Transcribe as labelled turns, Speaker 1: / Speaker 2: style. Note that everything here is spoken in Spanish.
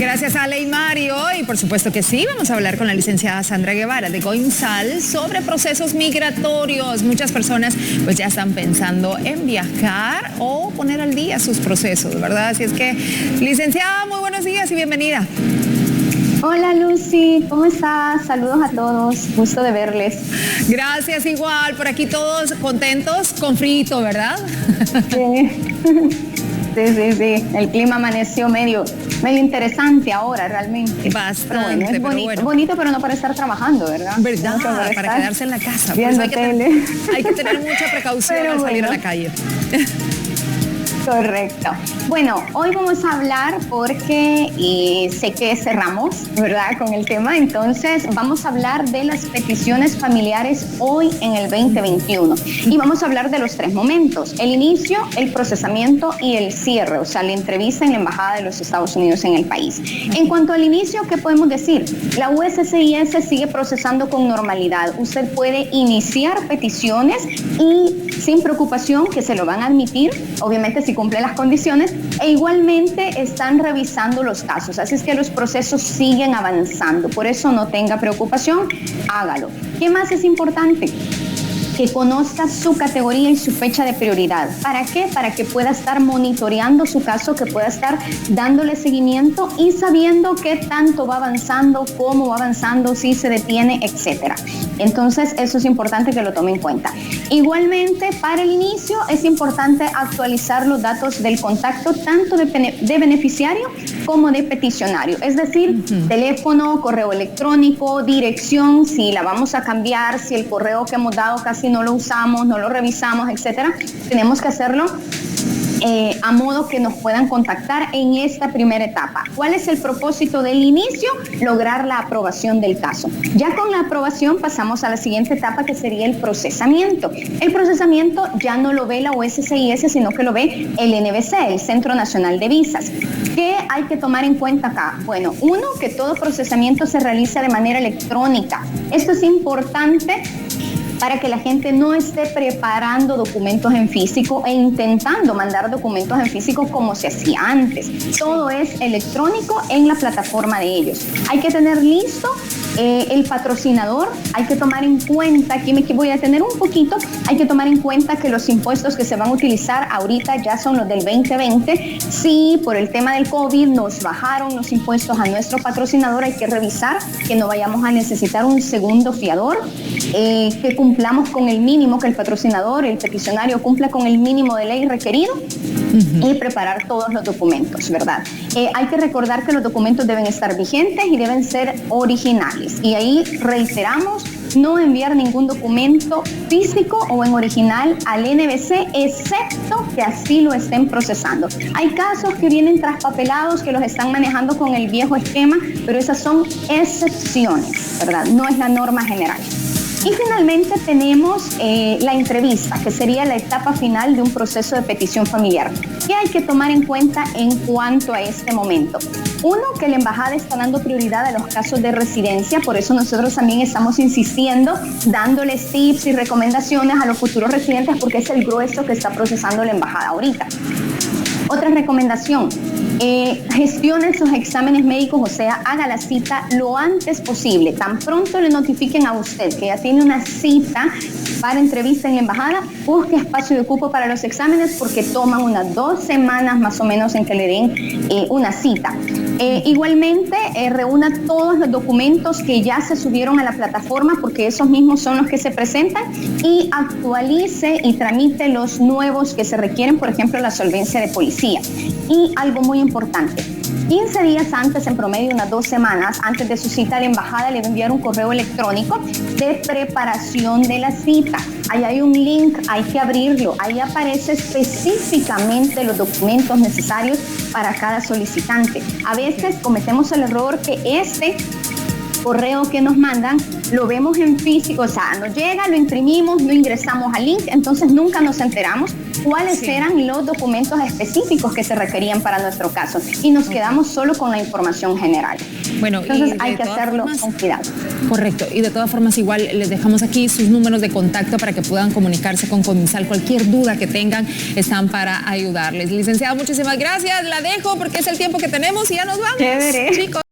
Speaker 1: Gracias, Ale y Mario. Y por supuesto que sí, vamos a hablar con la licenciada Sandra Guevara de Goimsal sobre procesos migratorios. Muchas personas pues ya están pensando en viajar o poner al día sus procesos, ¿verdad? Así es que, licenciada, muy buenos días y bienvenida.
Speaker 2: Hola Lucy, ¿cómo estás? Saludos a todos, gusto de verles.
Speaker 1: Gracias, igual, por aquí todos contentos, con frito, ¿verdad?
Speaker 2: Sí, el clima amaneció medio interesante ahora realmente.
Speaker 1: Bastante,
Speaker 2: pero bueno, es bonito, pero no para estar trabajando, ¿verdad?
Speaker 1: ¿Verdad? Para quedarse en la casa.
Speaker 2: Viendo tele.
Speaker 1: Hay que tener mucha precaución al salir a la calle.
Speaker 2: Correcto. Bueno, hoy vamos a hablar porque sé que cerramos, ¿verdad?, con el tema. Entonces, vamos a hablar de las peticiones familiares hoy en el 2021. Y vamos a hablar de los tres momentos: el inicio, el procesamiento y el cierre, o sea, la entrevista en la Embajada de los Estados Unidos en el país. En cuanto al inicio, ¿qué podemos decir? La USCIS sigue procesando con normalidad. Usted puede iniciar peticiones y sin preocupación que se lo van a admitir, obviamente si cumple las condiciones, e igualmente están revisando los casos, así es que los procesos siguen avanzando, por eso no tenga preocupación, hágalo. ¿Qué más es importante? Que conozca su categoría y su fecha de prioridad. ¿Para qué? Para que pueda estar monitoreando su caso, que pueda estar dándole seguimiento y sabiendo qué tanto va avanzando, cómo va avanzando, si se detiene, etcétera. Entonces, eso es importante que lo tome en cuenta. Igualmente, para el inicio es importante actualizar los datos del contacto, tanto de beneficiario como de peticionario. Es decir, teléfono, correo electrónico, dirección, si la vamos a cambiar, si el correo que hemos dado casi no lo usamos, no lo revisamos, etcétera. Tenemos que hacerlo a modo que nos puedan contactar en esta primera etapa. ¿Cuál es el propósito del inicio? Lograr la aprobación del caso. Ya con la aprobación pasamos a la siguiente etapa, que sería el procesamiento. El procesamiento ya no lo ve la USCIS, sino que lo ve el NVC, el Centro Nacional de Visas. ¿Qué hay que tomar en cuenta acá? Bueno, uno, que todo procesamiento se realiza de manera electrónica. Esto es importante para que la gente no esté preparando documentos en físico e intentando mandar documentos en físico como se hacía antes. Todo es electrónico en la plataforma de ellos. Hay que tener listo el patrocinador, hay que tomar en cuenta, aquí me voy a detener un poquito, hay que tomar en cuenta que los impuestos que se van a utilizar ahorita ya son los del 2020. Si por el tema del COVID nos bajaron los impuestos a nuestro patrocinador, hay que revisar que no vayamos a necesitar un segundo fiador, que cumplamos con el mínimo, que el patrocinador, el peticionario cumpla con el mínimo de ley requerido y preparar todos los documentos, ¿verdad? Hay que recordar que los documentos deben estar vigentes y deben ser originales. Y ahí reiteramos, no enviar ningún documento físico o en original al NVC, excepto que así lo estén procesando. Hay casos que vienen traspapelados, que los están manejando con el viejo esquema, pero esas son excepciones, ¿verdad? No es la norma general. Y finalmente tenemos la entrevista, que sería la etapa final de un proceso de petición familiar. ¿Qué hay que tomar en cuenta en cuanto a este momento? Uno, que la embajada está dando prioridad a los casos de residencia, por eso nosotros también estamos insistiendo, dándoles tips y recomendaciones a los futuros residentes, porque es el grueso que está procesando la embajada ahorita. Otra recomendación, gestione sus exámenes médicos, o sea, haga la cita lo antes posible. Tan pronto le notifiquen a usted que ya tiene una cita para entrevista en la embajada, busque espacio de cupo para los exámenes, porque toman unas 2 semanas más o menos en que le den una cita. Igualmente, reúna todos los documentos que ya se subieron a la plataforma, porque esos mismos son los que se presentan, y actualice y tramite los nuevos que se requieren, por ejemplo, la solvencia de policía. Y algo muy importante, 15 días antes, en promedio unas 2 semanas antes de su cita, la embajada le va a enviar un correo electrónico de preparación de la cita. Ahí hay un link, hay que abrirlo, ahí aparece específicamente los documentos necesarios para cada solicitante. A veces cometemos el error que correo que nos mandan, lo vemos en físico, o sea, nos llega, lo imprimimos, no ingresamos al link, entonces nunca nos enteramos cuáles eran los documentos específicos que se requerían para nuestro caso y nos quedamos solo con la información general.
Speaker 1: Bueno,
Speaker 2: entonces hay que hacerlo con cuidado.
Speaker 1: Correcto, y de todas formas igual les dejamos aquí sus números de contacto para que puedan comunicarse con Comisal. Cualquier duda que tengan están para ayudarles. Licenciada, muchísimas gracias, la dejo porque es el tiempo que tenemos y ya nos vamos.
Speaker 2: Chévere.
Speaker 1: Chicos.